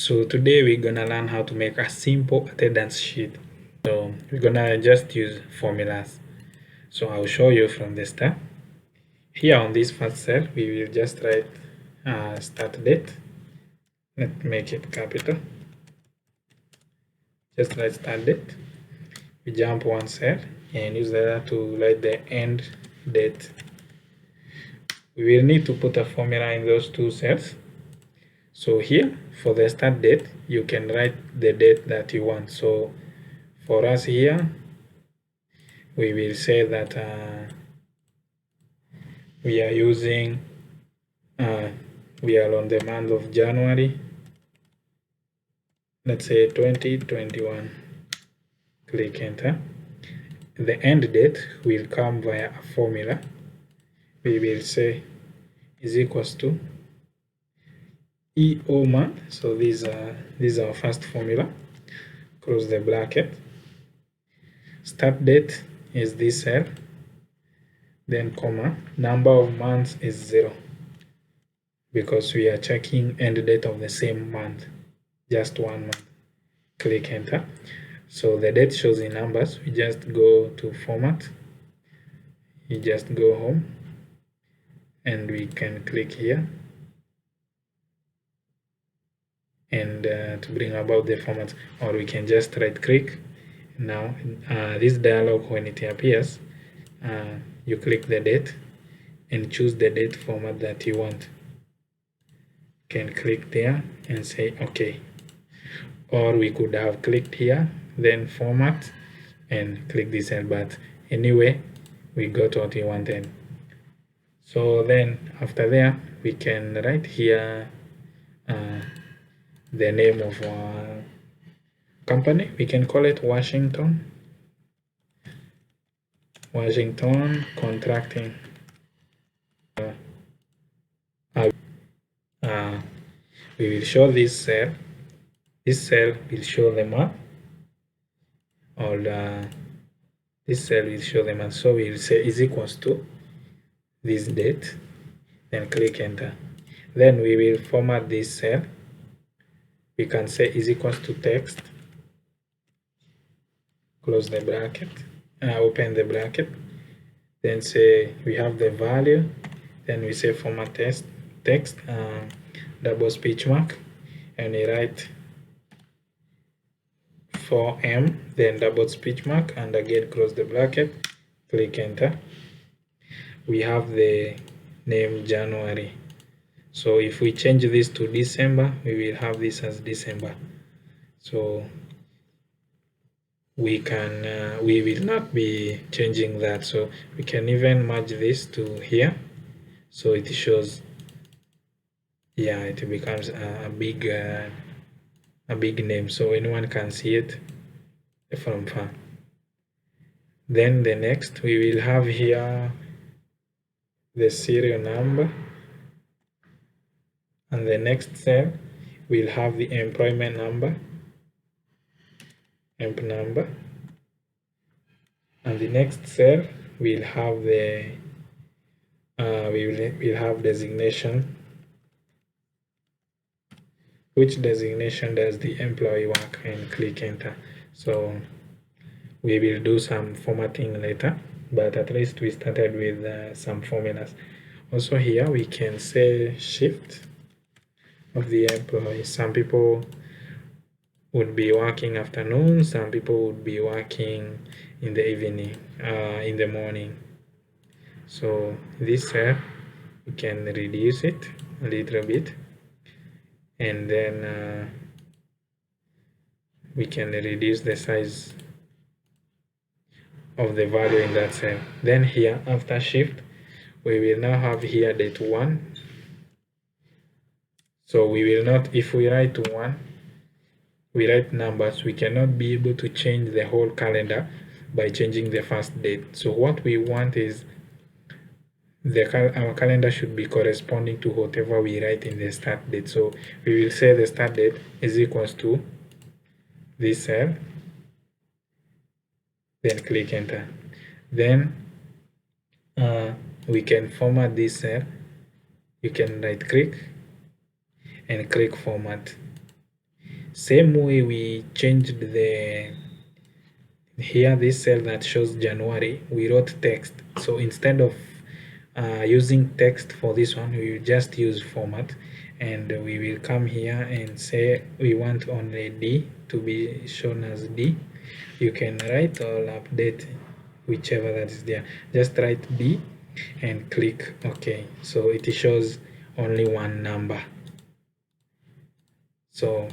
So today we're gonna learn how to make a simple attendance sheet. So we're gonna just use formulas. So I'll show you from the start. Here on this first cell, we will just write start date. Let's make it capital. Just write start date. We jump one cell and use the other to write the end date. We will need to put a formula in those two cells. So here for the start date, you can write the date that you want. So for us here, we will say that we are using, we are on the month of January, let's say 2021. Click enter. The end date will come via a formula. We will say is equals to EO month. So this is our first formula. Close the bracket. Start date is this cell. Then comma, number of months is 0 because we are checking end date of the same month, just 1 month. Click enter. So the date shows in numbers. We just go to format. You just go home and we can click here and to bring about the format, or we can just right click. Now this dialog, when it appears, you click the date and choose the date format that you want. You can click there and say OK. Or we could have clicked here, then format, and click this cell, but anyway, we got what we wanted. So then after there, we can write here the name of our company. We can call it Washington Contracting. We will show this cell. This cell will show the month, or this cell will show the month. So we will say is equals to this date, then click enter. Then we will format this cell. We can say is equals to text. Close the bracket. Open the bracket. Then say we have the value. Then we say format text double speech mark, and we write 4M, then double speech mark, and again close the bracket, click enter. We have the name January. So if we change this to December, we will have this as December. So we will not be changing that. So we can even merge this to here, so it shows, yeah, it becomes a big name, so anyone can see it from far. Then the next, we will have here the serial number, and the next cell we'll have the employment number, emp number, and the next cell we'll have the we'll have designation. Which designation does the employee work, and click enter. So we will do some formatting later, but at least we started with some formulas. Also here we can say shift of the employee. Some people would be working afternoon, some people would be working in the evening, in the morning. So this cell we can reduce it a little bit, and then we can reduce the size of the value in that cell. Then here after shift, we will now have here date 1. So we will not, if we write 1, we write numbers, we cannot be able to change the whole calendar by changing the first date. So what we want is our calendar should be corresponding to whatever we write in the start date. So we will say the start date is equals to this cell, then click enter. Then we can format this cell. You can right click and click format. Same way we changed the here, this cell that shows January, we wrote text. So instead of using text for this one, we will just use format, and we will come here and say we want only D to be shown as D. You can write or update whichever that is there. Just write D and click OK. So it shows only one number. So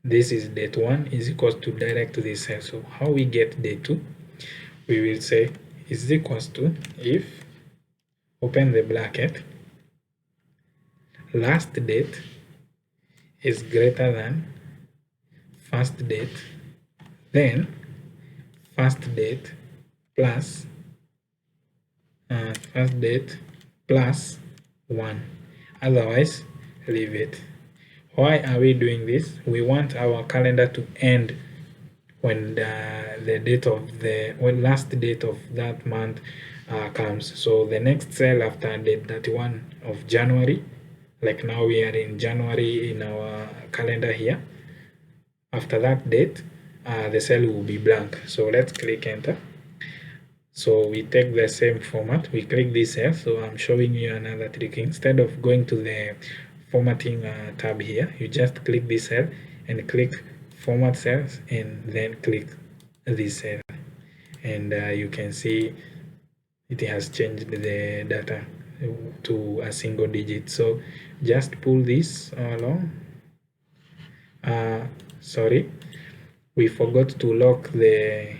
this is date 1 is equals to direct to this cell. So how we get date 2? We will say is equals to, if, open the bracket, last date is greater than first date, then first date plus 1. Otherwise, leave it. Why are we doing this? We want our calendar to end when the date of the last date of that month comes. So the next cell after date 31 of January, like now we are in January in our calendar here. After that date, the cell will be blank. So let's click enter. So we take the same format, we click this cell. So I'm showing you another trick. Instead of going to the formatting tab here, you just click this cell and click format cells and then click this cell, and you can see it has changed the data to a single digit. So just pull this along. Sorry, we forgot to lock the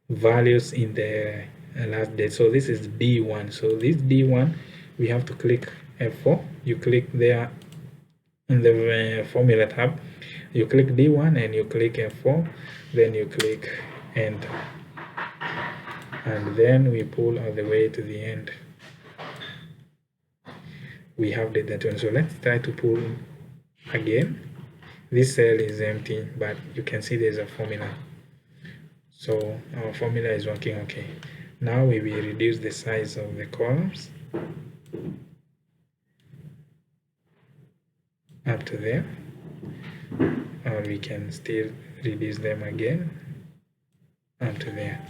values in the last date. So this is D1. So this D1, we have to click F4. You click there in the formula tab, you click D1 and you click F4, then you click enter, and then we pull all the way to the end. We have the data. So let's try to pull again. This cell is empty, but you can see there's a formula. So our formula is working okay. Now we will reduce the size of the columns up to there, or we can still reduce them again up to there.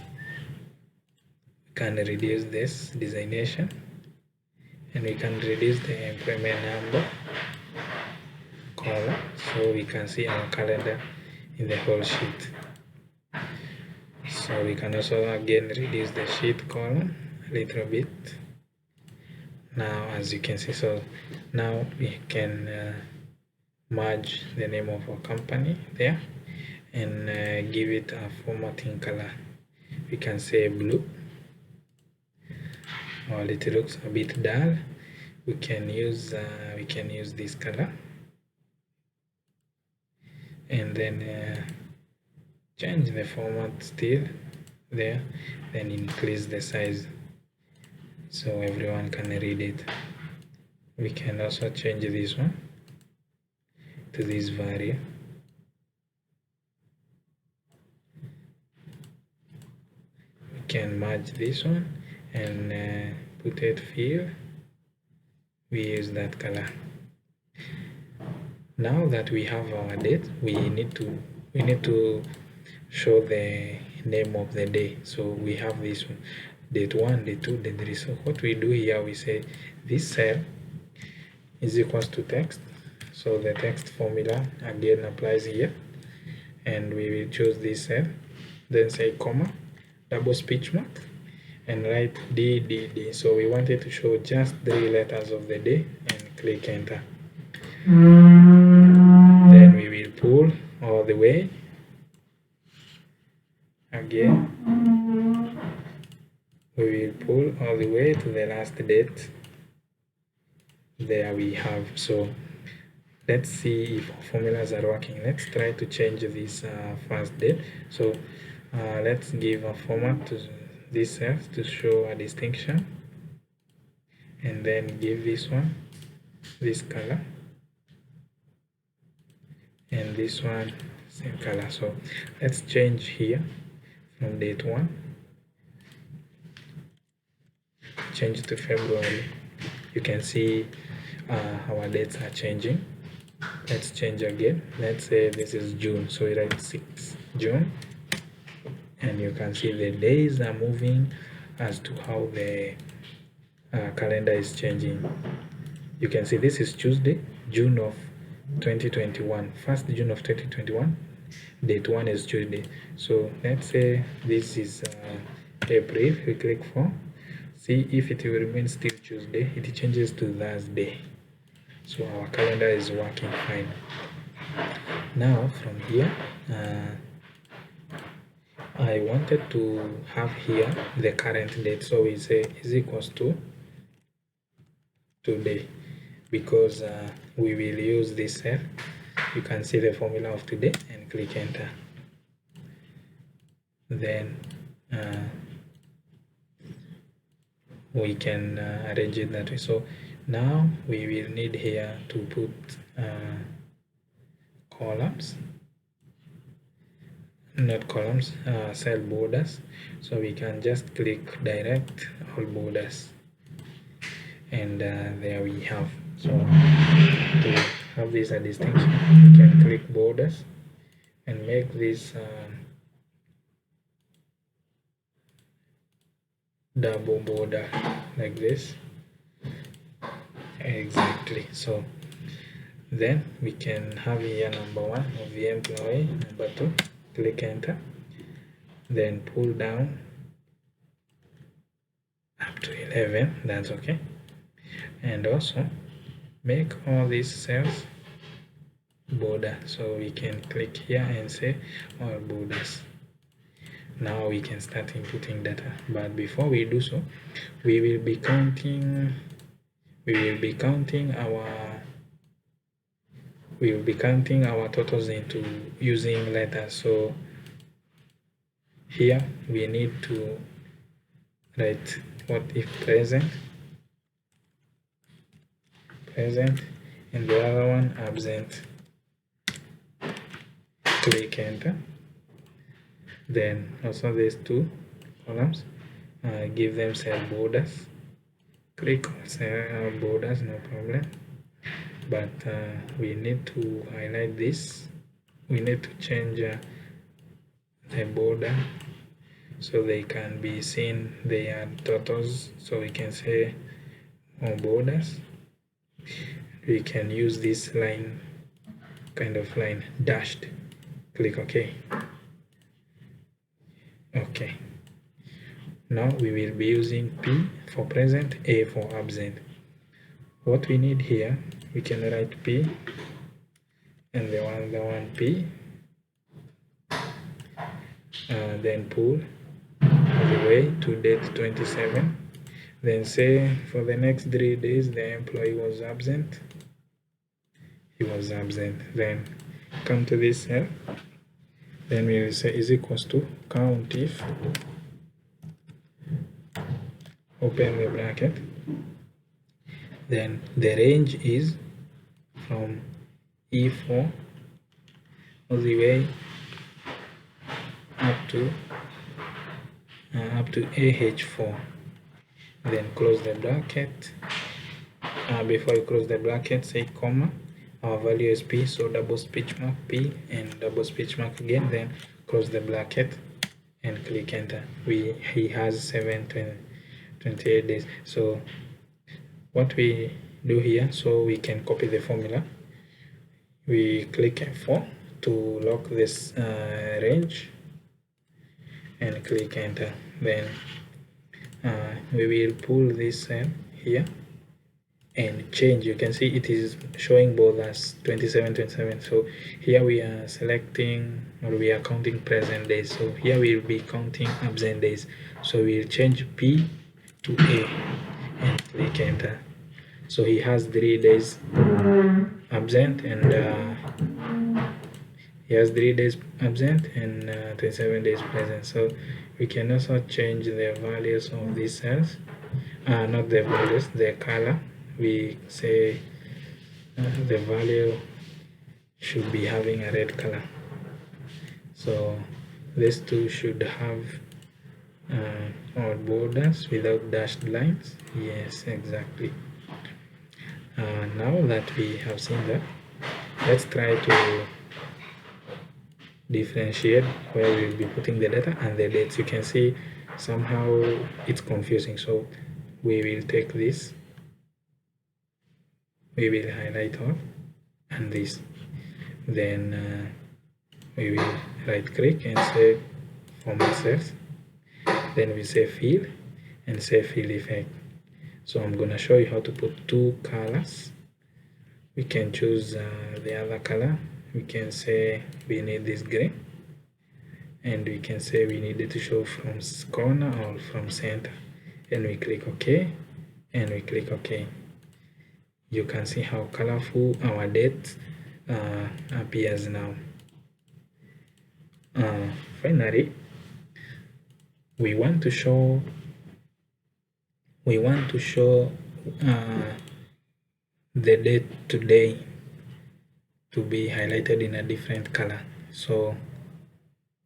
We can reduce this designation, and we can reduce the employment number column, so we can see our calendar in the whole sheet. So we can also again reduce the sheet column a little bit. Now as you can see, so now we can merge the name of our company there and give it a formatting color. We can say blue, or it looks a bit dull. We can use this color, and then change the format still there, then increase the size so everyone can read it. We can also change this one to this value. We can merge this one and put it fill. We use that color. Now that we have our date, we need to show the name of the day. So we have this one, date 1, date 2, date 3. So what we do here, we say this cell is equals to text. So the text formula again applies here, and we will choose this cell, then say comma, double speech mark, and write DDD. So we wanted to show just 3 letters of the day, and click enter. Then we will pull all the way again. We will pull all the way to the last date. There we have. So let's see if formulas are working. Let's try to change this first date. So let's give a format to this cell to show a distinction, and then give this one this color, and this one same color. So let's change here from date 1, change to February. You can see our dates are changing. let's change again. Let's say this is June, so we write 6 June, and you can see the days are moving as to how the calendar is changing. You can see this is Tuesday, June of 2021, 1st June of 2021, date 1 is Tuesday. So let's say this is April. We click for, see if it will remain still Tuesday, it changes to Thursday. So our calendar is working fine. Now from here, I wanted to have here the current date, so we say is equals to today, because we will use this cell. You can see the formula of today and click enter. Then we can arrange it that way. So now we will need here to put columns, not columns, cell borders. So we can just click direct all borders, and there we have. So to have this a distinction, you can click borders and make this double border like this, exactly. So then we can have here number 1 of the employee, number 2, click enter, then pull down up to 11, that's okay. And also make all these cells border, so we can click here and say all borders. Now we can start inputting data, but before we do so, we will be counting our totals into using letters. So here we need to write what if present, and the other one absent. Click enter. Then also these two columns, give them cell borders. Click cell borders, no problem. But we need to highlight this. We need to change the border so they can be seen. They are totals, so we can say more borders. We can use this line, kind of line, dashed. Click OK. Okay. Now we will be using P for present, A for absent. What we need here, we can write P and the one P, then pull all the way to date 27. Then say for the next 3 days the employee was absent. He was absent. Then come to this cell. Then we will say is equals to count if, open the bracket, then the range is from E4 all the way up to AH4. Then close the bracket. Before you close the bracket, say comma. Our value is P, so double speech mark P and double speech mark again, then close the bracket and click enter. He has 28 days. So what we do here, so we can copy the formula, we click F4 to lock this range and click enter. Then we will pull this cell here and change. You can see it is showing both as 27. So here we are selecting, or we are counting present days, so here we will be counting absent days. So we'll change P to A and click enter. So he has 3 days absent, and he has 3 days absent and 27 days present. So we can also change the values of these cells, not the values, the color. We say the value should be having a red color. So these two should have all borders without dashed lines. Yes, exactly. Now that we have seen that, let's try to differentiate where we'll be putting the data and the dates. You can see somehow it's confusing, so we will take this, we will highlight all and this, then we will right click and say format cells, then we say fill and say fill effect. So I'm gonna show you how to put two colors. We can choose the other color. We can say we need this gray, and we can say we need it to show from corner or from center, and we click OK, and we click OK. You can see how colorful our date appears now. Finally, we want to show the date today to be highlighted in a different color. So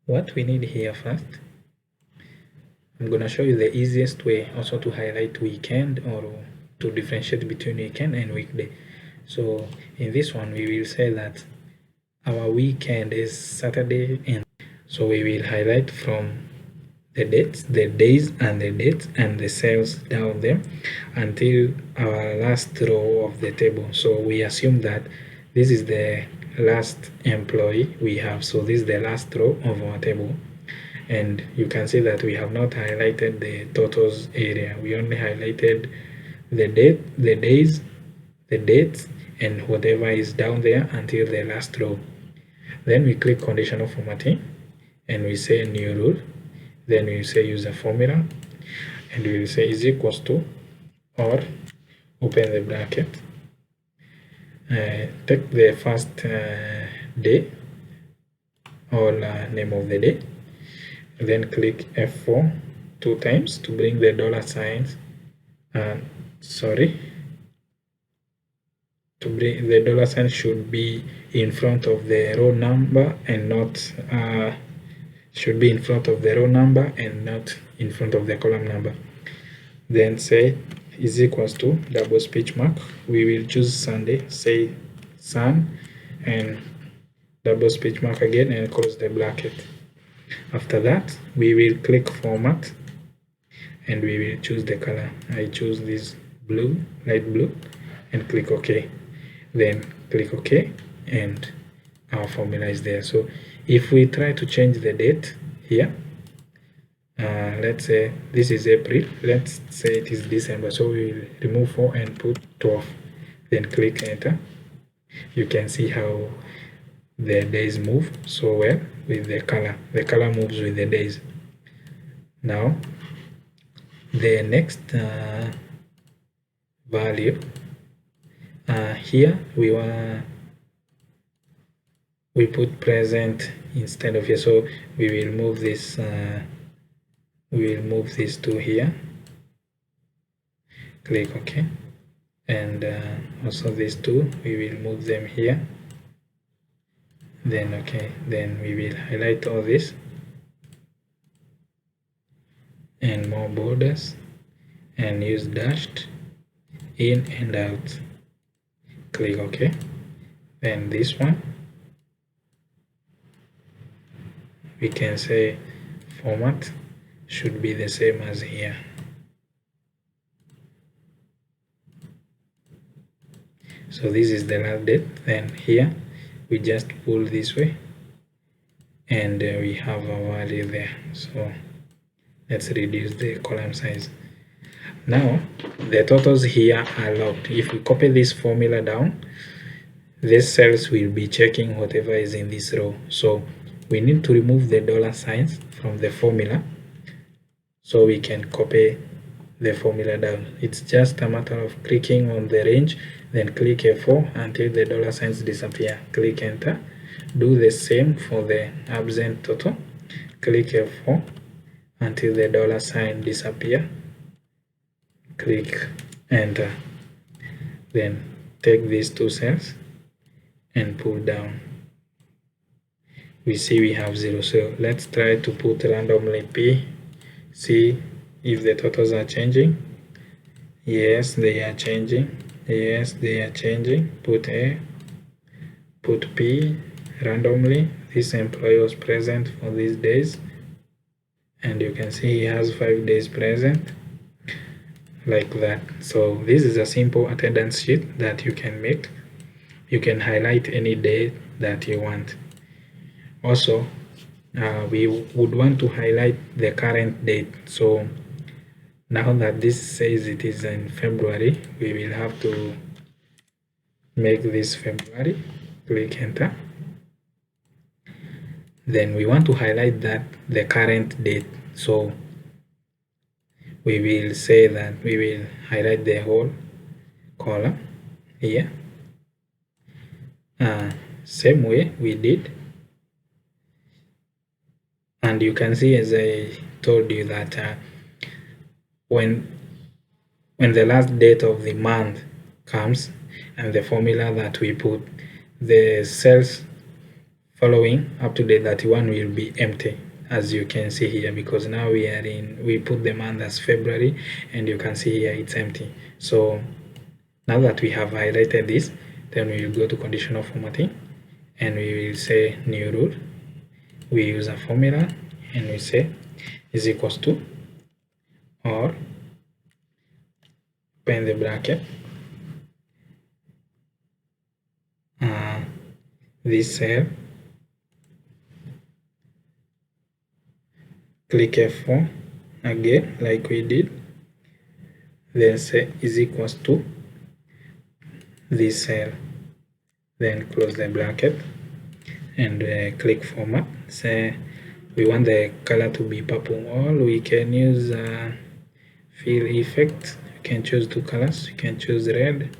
what we need here first, I'm going to show you the easiest way also to highlight weekend or to differentiate between weekend and weekday. So in this one we will say that our weekend is Saturday, and so we will highlight from the dates, the days and the dates and the cells down there until our last row of the table. So we assume that this is the last employee we have, so this is the last row of our table, and you can see that we have not highlighted the totals area. We only highlighted the date, the days, the dates, and whatever is down there until the last row. Then we click conditional formatting and we say new rule, then we say use a formula, and we will say is equals to, or open the bracket, take the first day or name of the day, then click F4 two times to bring the dollar signs, to bring the dollar sign should be in front of the row number and not should be in front of the row number and not in front of the column number. Then say is equals to double speech mark. We will choose Sunday, say sun, and double speech mark again and close the bracket. After that we will click format and we will choose the color. I choose this blue, light blue, and click OK. Then click OK and our formula is there. So if we try to change the date here, let's say this is April, let's say it is December, so we will remove 4 and put 12, then click enter. You can see how the days move so well with the color moves with the days. Now the next value, here we put present instead of here, so we will move this to here, click OK, and also these two we will move them here, then OK, then we will highlight all this and more borders and use dashed in and out, click OK. Then this one we can say format should be the same as here. So this is the last date, then here we just pull this way and we have a value there. So let's reduce the column size. Now the totals here are locked. If we copy this formula down, these cells will be checking whatever is in this row. So we need to remove the dollar signs from the formula so we can copy the formula down. It's just a matter of clicking on the range, then click F4 until the dollar signs disappear, click enter. Do the same for the absent total, click F4 until the dollar sign disappear, click enter. Then take these two cells and pull down. We see we have 0, so let's try to put randomly P, see if the totals are changing. Yes, they are changing. Yes, they are changing. Put A, put P randomly. This employee was present for these days, and you can see he has 5 days present, like that. So this is a simple attendance sheet that you can make. You can highlight any day that you want. Also, we would want to highlight the current date. So now that this says it is in February, we will have to make this February. Click enter. Then we want to highlight that the current date. So we will say that we will highlight the whole column here. Same way we did. And you can see, as I told you, that when the last date of the month comes and the formula that we put, the cells following up to day 31 will be empty, as you can see here, because now we put the month as February, and you can see here it's empty. So now that we have highlighted this, then we will go to conditional formatting, and we will say new rule. We use a formula, and we say is equals to, or open the bracket, this cell, click F4 again like we did, then say is equals to this cell, then close the bracket, and click format. Say we want the color to be purple, or we can use fill effect. You can choose 2 colors. You can choose red,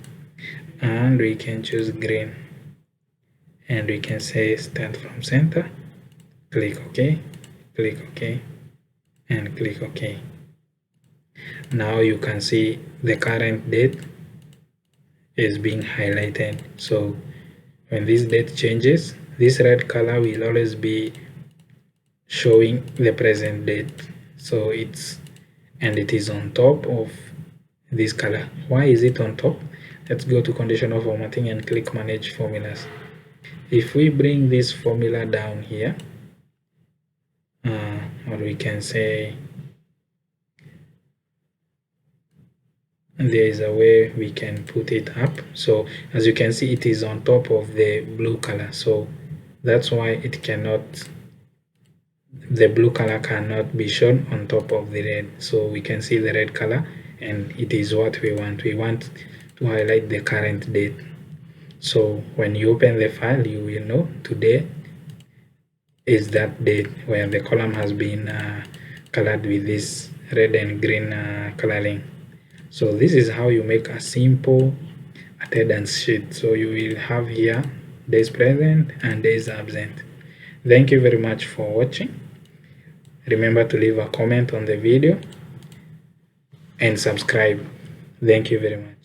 and we can choose green, and we can say start from center. Click OK, click OK, and click OK. Now you can see the current date is being highlighted. So when this date changes, this red color will always be showing the present date. So it is on top of this color. Why is it on top? Let's go to conditional formatting and click manage formulas. If we bring this formula down here, or we can say there is a way we can put it up. So as you can see, it is on top of the blue color, so that's why the blue color cannot be shown on top of the red. So we can see the red color, and it is what we want. We want to highlight the current date. So when you open the file, you will know today is that date where the column has been colored with this red and green coloring. So this is how you make a simple attendance sheet. So you will have here days present and days absent. Thank you very much for watching. Remember to leave a comment on the video and subscribe. Thank you very much.